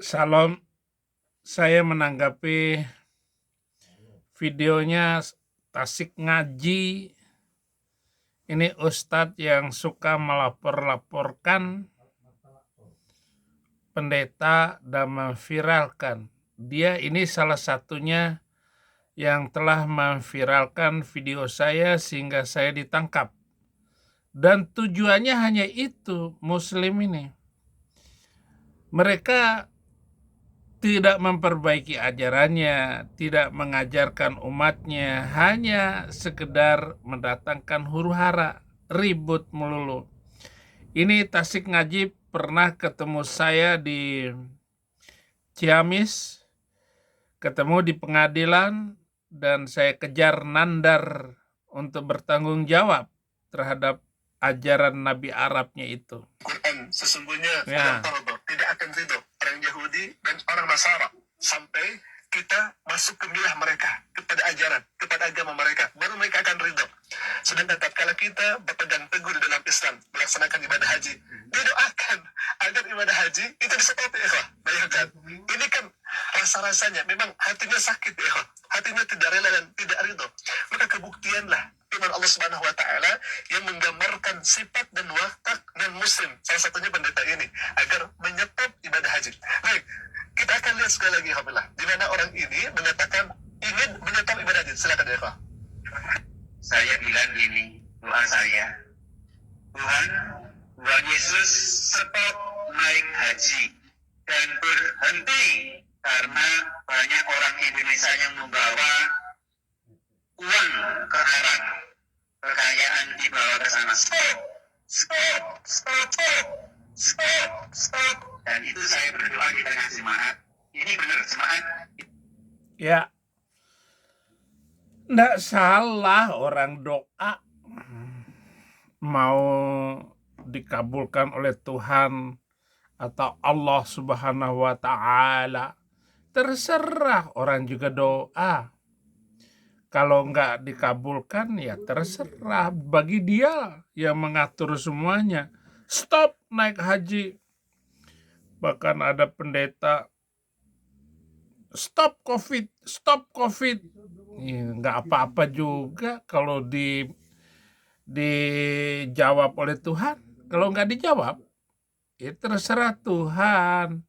Salam, saya menanggapi videonya Tasik Ngaji. Ini ustadz yang suka melapor-laporkan pendeta dan memviralkan. Dia ini salah satunya yang telah memviralkan video saya sehingga saya ditangkap. Dan tujuannya hanya itu, Muslim ini. Mereka tidak memperbaiki ajarannya, tidak mengajarkan umatnya, hanya sekedar mendatangkan huru-hara, ribut melulu. Ini Tasik Ngaji pernah ketemu saya di Ciamis, ketemu di pengadilan, dan saya kejar nandar untuk bertanggung jawab terhadap ajaran Nabi Arabnya itu. Quran sesungguhnya tidak akan ridho orang Yahudi dan orang Nasara sampai kita masuk ke milah mereka, kepada ajaran, kepada agama mereka, baru mereka akan ridho. Sedangkan tatkala kita berpegang teguh di dalam Islam, melaksanakan ibadah haji, didoakan agar ibadah haji itu disepakati, ikhwah. Bayangkan, ini kan rasa-rasanya memang hatinya sakit, ikhwah. Hatinya tidak rela dan tidak ridho. Maka kebuktianlah firman Allah Subhanahu wa taala yang menggambarkan sifat dan watak non muslim, salah satunya pendeta ini, agar menyetop ibadah haji. Baik, kita akan lihat sekali lagi, alhamdulillah, di mana orang ini menyatakan ingin menyetop ibadah haji. Silakan ya, Pak. Saya bilang gini, doa saya, Tuhan, Tuhan Yesus stop naik haji dan berhenti karena banyak orang Indonesia yang membawa uang ke Arab, kekayaan dibawa ke sana. Stop. Dan itu saya berdoa di tengah jemaat. Ini benar jemaat. Ya, nggak salah orang doa mau dikabulkan oleh Tuhan atau Allah Subhanahu wa taala. Terserah, orang juga doa. Kalau nggak dikabulkan ya terserah, bagi dia yang mengatur semuanya. Stop naik haji. Bahkan ada pendeta, stop COVID. Ya, nggak apa-apa juga kalau dijawab oleh Tuhan. Kalau nggak dijawab, ya terserah Tuhan.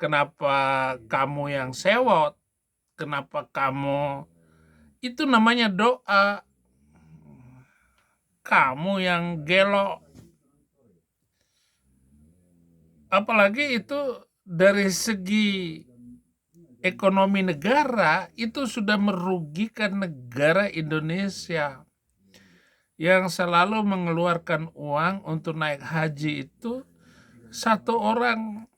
Kenapa kamu yang sewot? Kenapa kamu? Itu namanya doa. Kamu yang gelo. Apalagi itu dari segi ekonomi negara, itu sudah merugikan negara Indonesia yang selalu mengeluarkan uang untuk naik haji. Itu satu orang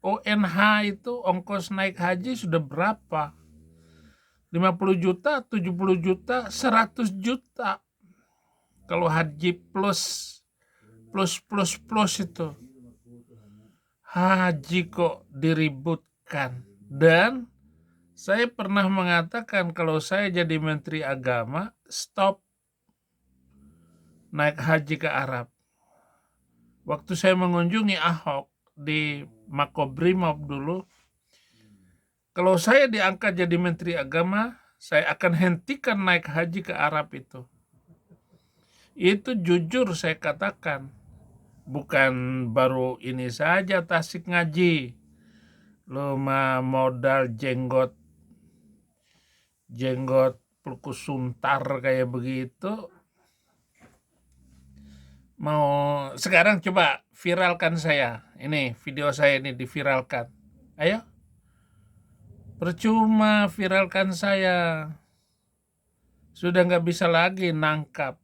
ONH itu ongkos naik haji sudah berapa? 50 juta, 70 juta, 100 juta. Kalau haji plus itu. Haji kok diributkan. Dan saya pernah mengatakan kalau saya jadi Menteri Agama, stop naik haji ke Arab. Waktu saya mengunjungi Ahok di Makobrimob dulu, kalau saya diangkat jadi Menteri Agama, saya akan hentikan naik haji ke Arab itu. Itu jujur saya katakan. Bukan baru ini saja Tasik Ngaji. Lo mah modal jenggot pulkus suntar kayak begitu. Mau sekarang coba viralkan saya. Ini video saya ini diviralkan. Ayo. Percuma viralkan saya. Sudah nggak bisa lagi nangkap.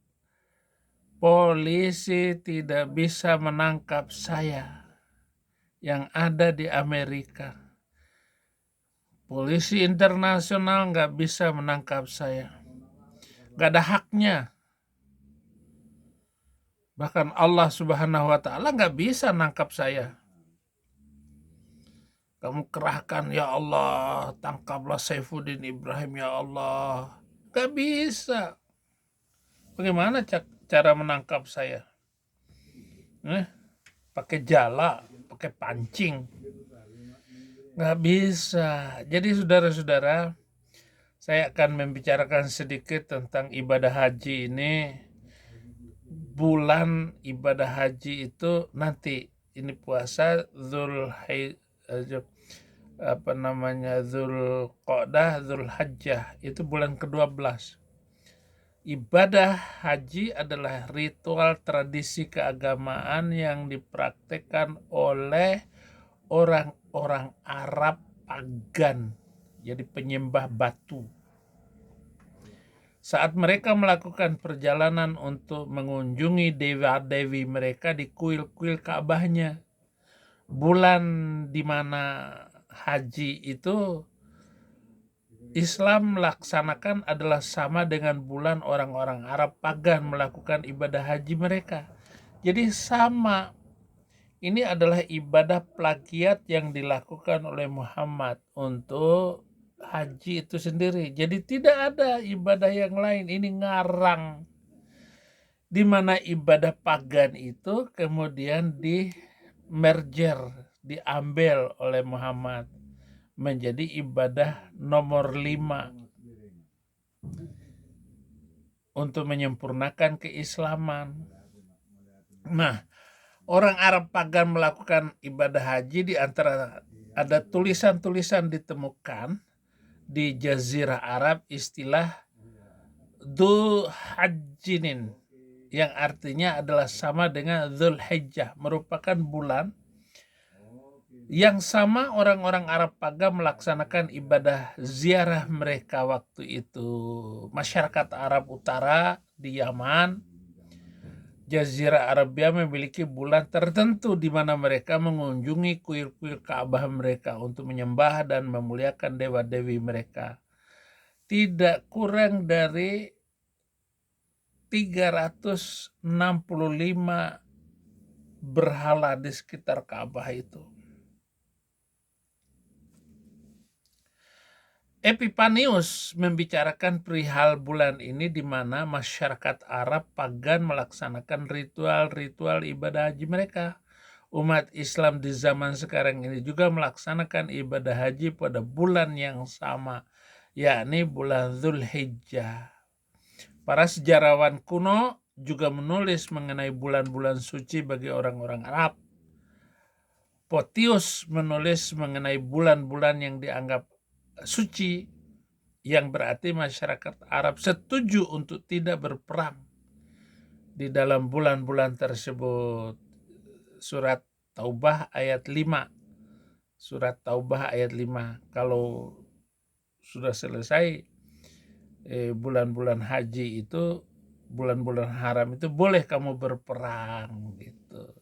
Polisi tidak bisa menangkap saya yang ada di Amerika. Polisi internasional nggak bisa menangkap saya. Nggak ada haknya. Bahkan Allah Subhanahu wa taala nggak bisa nangkap saya. Kamu kerahkan, ya Allah, tangkaplah Saifuddin Ibrahim, ya Allah. Nggak bisa. Bagaimana cara menangkap saya? Pakai jala, pakai pancing. Nggak bisa. Jadi saudara-saudara, saya akan membicarakan sedikit tentang ibadah haji ini. Bulan ibadah haji itu nanti, ini puasa Zulqa'dah, Zulhajjah, itu bulan ke-12. Ibadah haji adalah ritual tradisi keagamaan yang dipraktekkan oleh orang-orang Arab pagan, jadi penyembah batu. Saat mereka melakukan perjalanan untuk mengunjungi dewa-dewi mereka di kuil-kuil Ka'bahnya. Bulan di mana haji itu Islam melaksanakan adalah sama dengan bulan orang-orang Arab pagan melakukan ibadah haji mereka. Jadi sama. Ini adalah ibadah plagiat yang dilakukan oleh Muhammad untuk haji itu sendiri. Jadi tidak ada ibadah yang lain. Ini ngarang. Di mana ibadah pagan itu kemudian diambil oleh Muhammad menjadi ibadah nomor 5 untuk menyempurnakan keislaman. Nah, orang Arab pagan melakukan ibadah haji, di antara ada tulisan-tulisan ditemukan di Jazirah Arab istilah Dzul Hajjinin, yang artinya adalah sama dengan Zulhijjah, merupakan bulan yang sama orang-orang Arab pagan melaksanakan ibadah ziarah mereka waktu itu. Masyarakat Arab Utara di Yaman, Jazirah Arabia memiliki bulan tertentu di mana mereka mengunjungi kuil-kuil Ka'bah mereka untuk menyembah dan memuliakan dewa-dewi mereka. Tidak kurang dari 365 berhala di sekitar Ka'bah itu. Epipanius membicarakan perihal bulan ini di mana masyarakat Arab pagan melaksanakan ritual-ritual ibadah haji mereka. Umat Islam di zaman sekarang ini juga melaksanakan ibadah haji pada bulan yang sama, yakni bulan Zulhijjah. Para sejarawan kuno juga menulis mengenai bulan-bulan suci bagi orang-orang Arab. Photius menulis mengenai bulan-bulan yang dianggap suci, yang berarti masyarakat Arab setuju untuk tidak berperang di dalam bulan-bulan tersebut. Surat Taubah ayat 5. Surat Taubah ayat 5. Kalau sudah selesai bulan-bulan haji itu, bulan-bulan haram itu, boleh kamu berperang gitu.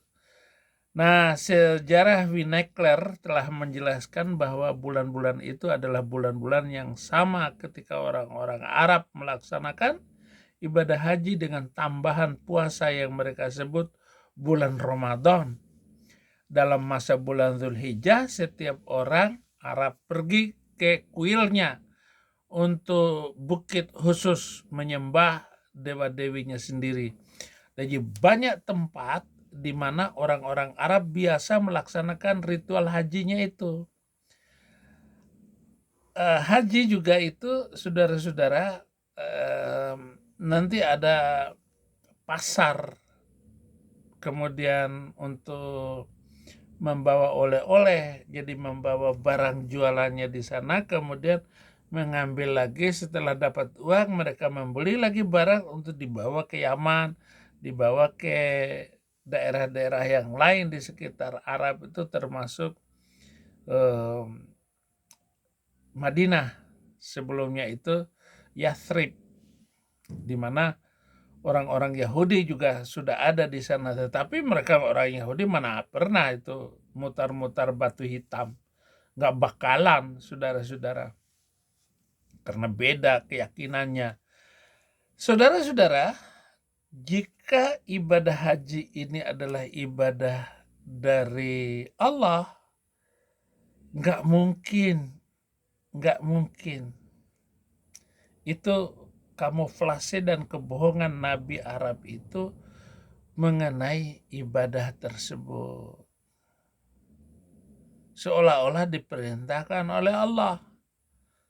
Nah, sejarah Winekler telah menjelaskan bahwa bulan-bulan itu adalah bulan-bulan yang sama ketika orang-orang Arab melaksanakan ibadah haji dengan tambahan puasa yang mereka sebut bulan Ramadan. Dalam masa bulan Zulhijjah, setiap orang Arab pergi ke kuilnya untuk bukit khusus menyembah dewa-dewinya sendiri. Jadi banyak tempat di mana orang-orang Arab biasa melaksanakan ritual hajinya itu. Haji juga itu, saudara-saudara, nanti ada pasar, kemudian untuk membawa oleh-oleh, jadi membawa barang jualannya di sana, kemudian mengambil lagi setelah dapat uang, mereka membeli lagi barang untuk dibawa ke Yaman, dibawa ke daerah-daerah yang lain di sekitar Arab itu, termasuk Madinah, sebelumnya itu Yathrib, di mana orang-orang Yahudi juga sudah ada di sana, tetapi mereka orang Yahudi mana pernah itu mutar-mutar batu hitam, nggak bakalan, saudara-saudara, karena beda keyakinannya. Saudara-saudara, jika ibadah haji ini adalah ibadah dari Allah, nggak mungkin itu kamuflase dan kebohongan Nabi Arab itu mengenai ibadah tersebut. seolah-olah diperintahkan oleh Allah.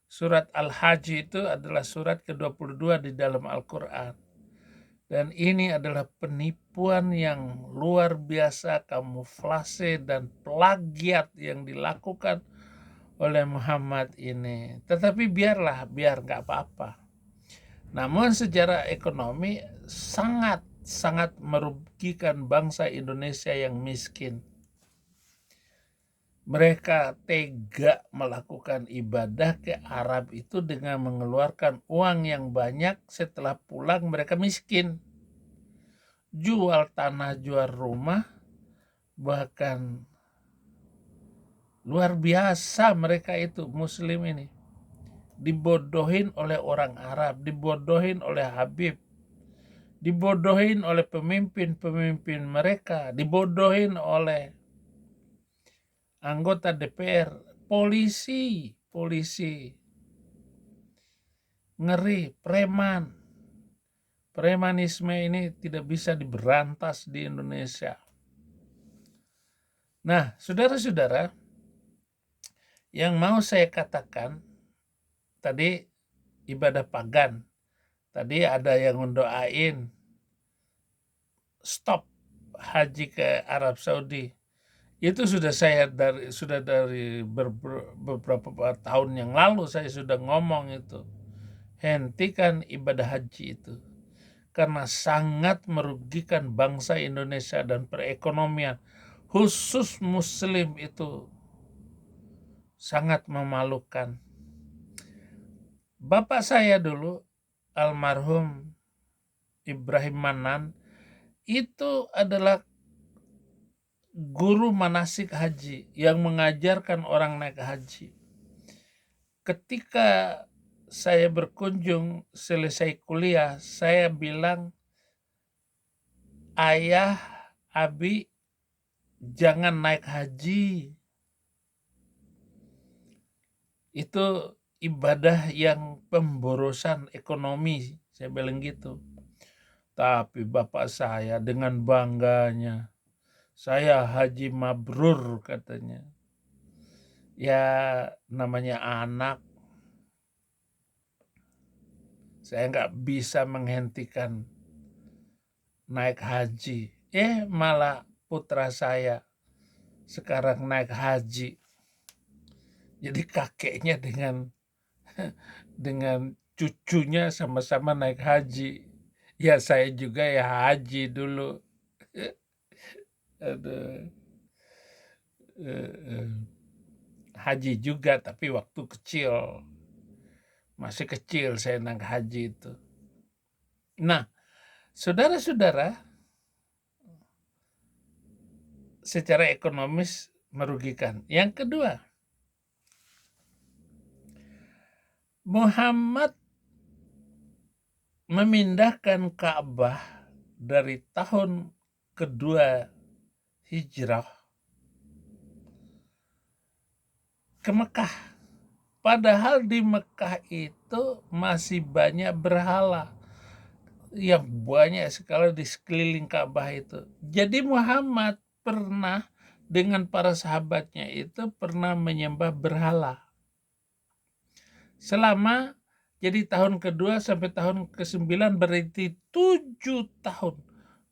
Surat Al-Hajj itu adalah surat ke-22 di dalam Al-Quran. Dan ini adalah penipuan yang luar biasa, kamuflase dan plagiat yang dilakukan oleh Muhammad ini. Tetapi biar nggak apa-apa. Namun secara ekonomi sangat merugikan bangsa Indonesia yang miskin. Mereka tega melakukan ibadah ke Arab itu dengan mengeluarkan uang yang banyak, setelah pulang mereka miskin. Jual tanah, jual rumah, bahkan luar biasa mereka itu Muslim ini. Dibodohin oleh orang Arab, dibodohin oleh Habib, dibodohin oleh pemimpin-pemimpin mereka, dibodohin oleh anggota DPR, polisi, ngeri, premanisme ini tidak bisa diberantas di Indonesia. Nah, saudara-saudara, yang mau saya katakan, tadi ibadah pagan, tadi ada yang mendoain stop haji ke Arab Saudi. Itu sudah dari beberapa tahun yang lalu saya sudah ngomong itu. Hentikan ibadah haji itu. Karena sangat merugikan bangsa Indonesia dan perekonomian. Khusus Muslim itu sangat memalukan. Bapak saya dulu, almarhum Ibrahim Manan, itu adalah guru manasik haji yang mengajarkan orang naik haji. Ketika saya berkunjung selesai kuliah, saya bilang, ayah, abi, jangan naik haji. Itu ibadah yang pemborosan ekonomi, saya bilang gitu. Tapi bapak saya dengan bangganya, saya haji mabrur katanya. Ya namanya anak, saya nggak bisa menghentikan naik haji. Malah putra saya sekarang naik haji. Jadi kakeknya dengan cucunya sama-sama naik haji. Ya saya juga ya haji dulu. Aduh. Haji juga tapi waktu kecil. Masih kecil saya naik haji itu. Nah, saudara-saudara, secara ekonomis merugikan. Yang kedua, Muhammad memindahkan Ka'bah dari tahun kedua Hijrah ke Mekah. Padahal di Mekah itu masih banyak berhala yang banyak sekali di sekeliling Ka'bah itu. Jadi Muhammad pernah dengan para sahabatnya itu pernah menyembah berhala. Selama jadi tahun kedua sampai tahun ke-9 berarti 7 tahun.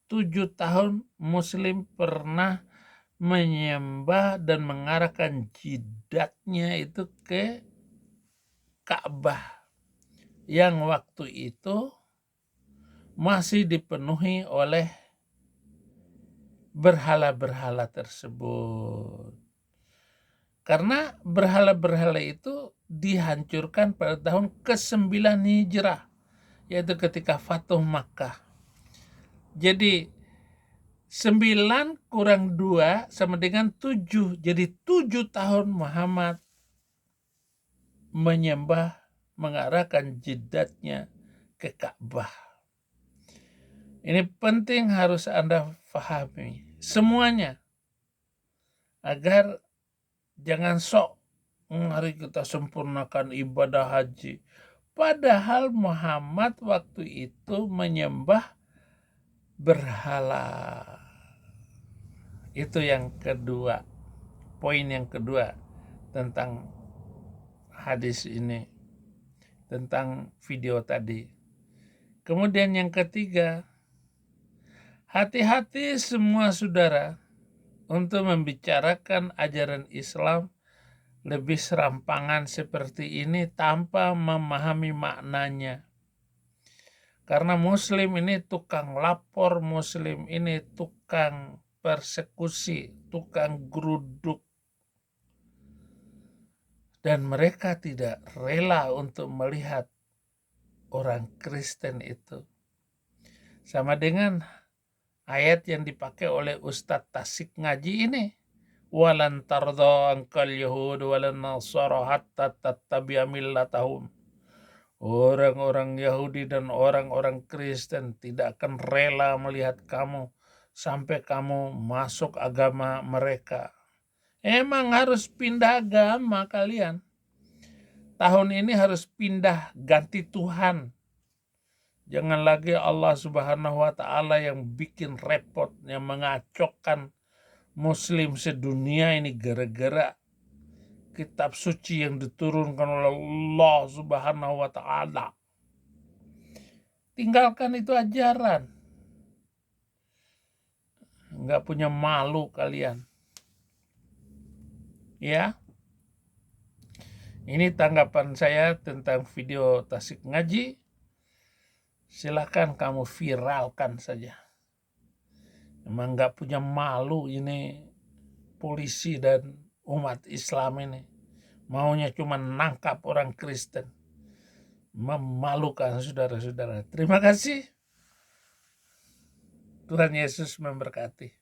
7 tahun Muslim pernah menyembah dan mengarahkan jidatnya itu ke Ka'bah yang waktu itu masih dipenuhi oleh berhala-berhala tersebut. Karena berhala-berhala itu dihancurkan pada tahun ke-9 Hijrah, yaitu ketika Fatuh Makkah. Jadi 9 kurang 2 sama dengan 7. Jadi 7 tahun Muhammad menyembah, mengarahkan jidatnya ke Ka'bah. Ini penting harus Anda pahami semuanya agar jangan sok mari kita sempurnakan ibadah haji. Padahal Muhammad waktu itu menyembah berhala. Itu yang kedua. poin yang kedua tentang hadis ini, tentang video tadi. Kemudian yang ketiga, hati-hati semua saudara untuk membicarakan ajaran Islam lebih serampangan seperti ini tanpa memahami maknanya. Karena Muslim ini tukang lapor, Muslim ini tukang persekusi, tukang geruduk. Dan mereka tidak rela untuk melihat orang Kristen itu. Sama dengan ayat yang dipakai oleh Ustadz Tasik Ngaji ini. Walan tardha ankal yahud walan nasara hatta tattabi'a millatahum. Orang-orang Yahudi dan orang-orang Kristen tidak akan rela melihat kamu sampai kamu masuk agama mereka. Emang harus pindah agama kalian. Tahun ini harus pindah ganti Tuhan. Jangan lagi Allah Subhanahu wa Ta'ala yang bikin repot, yang mengacaukan Muslim sedunia ini gara-gara kitab suci yang diturunkan oleh Allah Subhanahu wa Ta'ala. Tinggalkan itu ajaran. Nggak punya malu kalian. Ya. Ini tanggapan saya tentang video Tasik Ngaji. Silakan kamu viralkan saja. Emang nggak punya malu ini polisi dan umat Islam ini. Maunya cuma nangkap orang Kristen. Memalukan saudara-saudara. Terima kasih. Tuhan Yesus memberkati.